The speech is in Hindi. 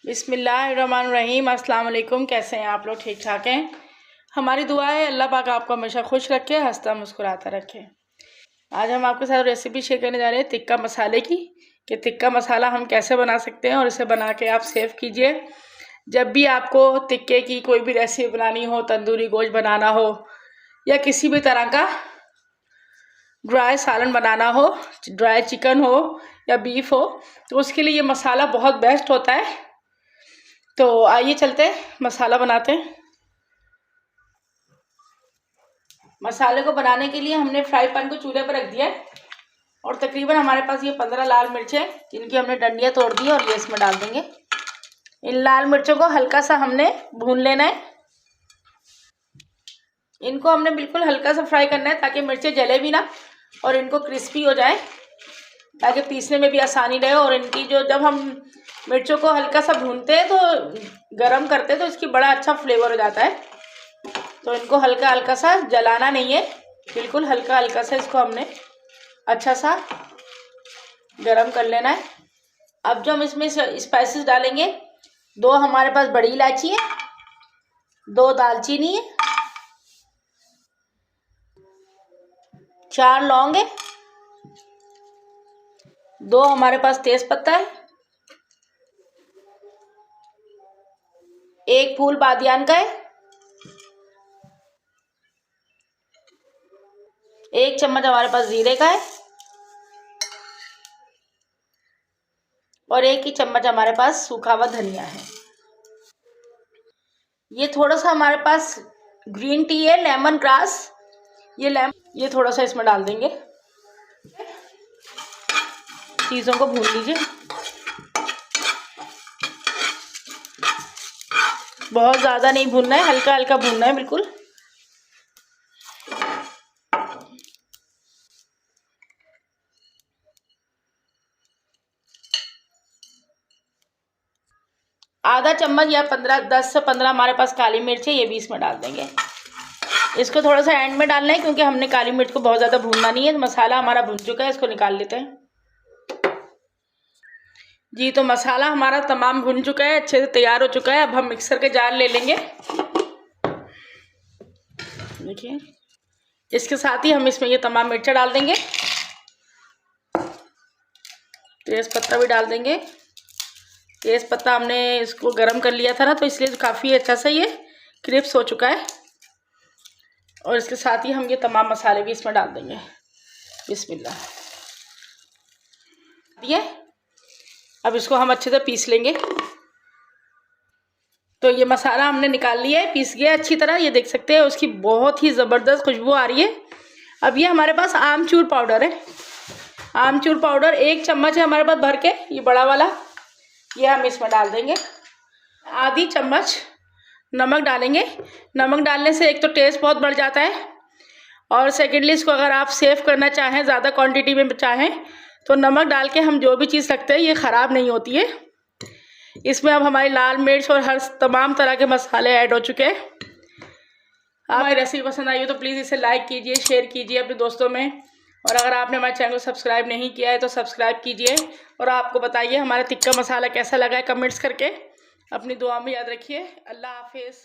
बिस्मिल्लाहिर्रहमानिर्रहीम। अस्सलाम वालेकुम। कैसे हैं आप लोग? ठीक ठाक हैं? हमारी दुआ है अल्लाह पाक आपको हमेशा खुश रखे, हंसता मुस्कुराता रखे। आज हम आपके साथ रेसिपी शेयर करने जा रहे हैं टिक्का मसाले की, कि टिक्का मसाला हम कैसे बना सकते हैं और इसे बना के आप सेव कीजिए। जब भी आपको टिक्के की कोई भी रेसिपी बनानी हो, तंदूरी गोश्त बनाना हो या किसी भी तरह का ड्राई सालन बनाना हो, ड्राई चिकन हो या बीफ हो, तो उसके लिए ये मसाला बहुत बेस्ट होता है। तो आइए चलते हैं मसाला बनाते हैं। मसाले को बनाने के लिए हमने फ्राई पैन को चूल्हे पर रख दिया है और तकरीबन हमारे पास ये 15 लाल मिर्चें, जिनकी हमने डंडियाँ तोड़ दी और ये इसमें डाल देंगे। इन लाल मिर्चों को हल्का सा हमने भून लेना है। इनको हमने बिल्कुल हल्का सा फ्राई करना है ताकि मिर्चें जले भी ना और इनको क्रिस्पी हो जाए, ताकि पीसने में भी आसानी रहे। और इनकी जब हम मिर्चों को हल्का सा भूनते हैं तो गरम करते हैं तो इसकी बड़ा अच्छा फ्लेवर हो जाता है। तो इनको हल्का हल्का सा जलाना नहीं है, बिल्कुल हल्का हल्का सा इसको हमने अच्छा सा गरम कर लेना है। अब जो हम इसमें स्पाइसेस डालेंगे, 2 हमारे पास बड़ी इलायची है, 2 दालचीनी है, 4 लौंग है, 2 हमारे पास तेज पत्ता है, 1 फूल बादियान का है, 1 चम्मच हमारे पास जीरे का है और 1 ही चम्मच हमारे पास सूखा हुआ धनिया है। ये थोड़ा सा हमारे पास ग्रीन टी है, लेमन ग्रास, ये थोड़ा सा इसमें डाल देंगे। चीज़ों को भून लीजिए, बहुत ज़्यादा नहीं भूनना है, हल्का हल्का भूनना है बिल्कुल। आधा चम्मच या 10 से 15 हमारे पास काली मिर्च है, ये भी इसमें डाल देंगे। इसको थोड़ा सा एंड में डालना है क्योंकि हमने काली मिर्च को बहुत ज़्यादा भूनना नहीं है। मसाला हमारा भून चुका है, इसको निकाल लेते हैं जी। तो मसाला हमारा तमाम भुन चुका है, अच्छे से तैयार हो चुका है। अब हम मिक्सर के जार ले लेंगे। देखिए, इसके साथ ही हम इसमें ये तमाम मिर्चा डाल देंगे, तेज पत्ता भी डाल देंगे। तेज पत्ता हमने इसको गरम कर लिया था ना, तो इसलिए काफ़ी अच्छा सा ये क्रिस्प हो चुका है। और इसके साथ ही हम ये तमाम मसाले भी इसमें डाल देंगे। बिस्मिल्लाह। ये अब इसको हम अच्छे से पीस लेंगे। तो ये मसाला हमने निकाल लिया है, पीस गया अच्छी तरह, ये देख सकते हैं। उसकी बहुत ही ज़बरदस्त खुशबू आ रही है। अब ये हमारे पास आमचूर पाउडर है, आमचूर पाउडर 1 चम्मच है हमारे पास भर के, ये बड़ा वाला, ये हम इसमें डाल देंगे। आधी चम्मच नमक डालेंगे। नमक डालने से एक तो टेस्ट बहुत बढ़ जाता है और सेकेंडली इसको अगर आप सेव करना चाहें, ज़्यादा क्वांटिटी में चाहें, तो नमक डाल के हम जो भी चीज़ रखते हैं ये ख़राब नहीं होती है। इसमें अब हमारी लाल मिर्च और हर तमाम तरह के मसाले ऐड हो चुके हैं। हमारी रेसिपी पसंद आई हो तो प्लीज़ इसे लाइक कीजिए, शेयर कीजिए अपने दोस्तों में। और अगर आपने हमारे चैनल को सब्सक्राइब नहीं किया है तो सब्सक्राइब कीजिए। और आपको बताइए हमारा टिक्का मसाला कैसा लगा है कमेंट्स करके। अपनी दुआ में याद रखिए। अल्लाह हाफिज़।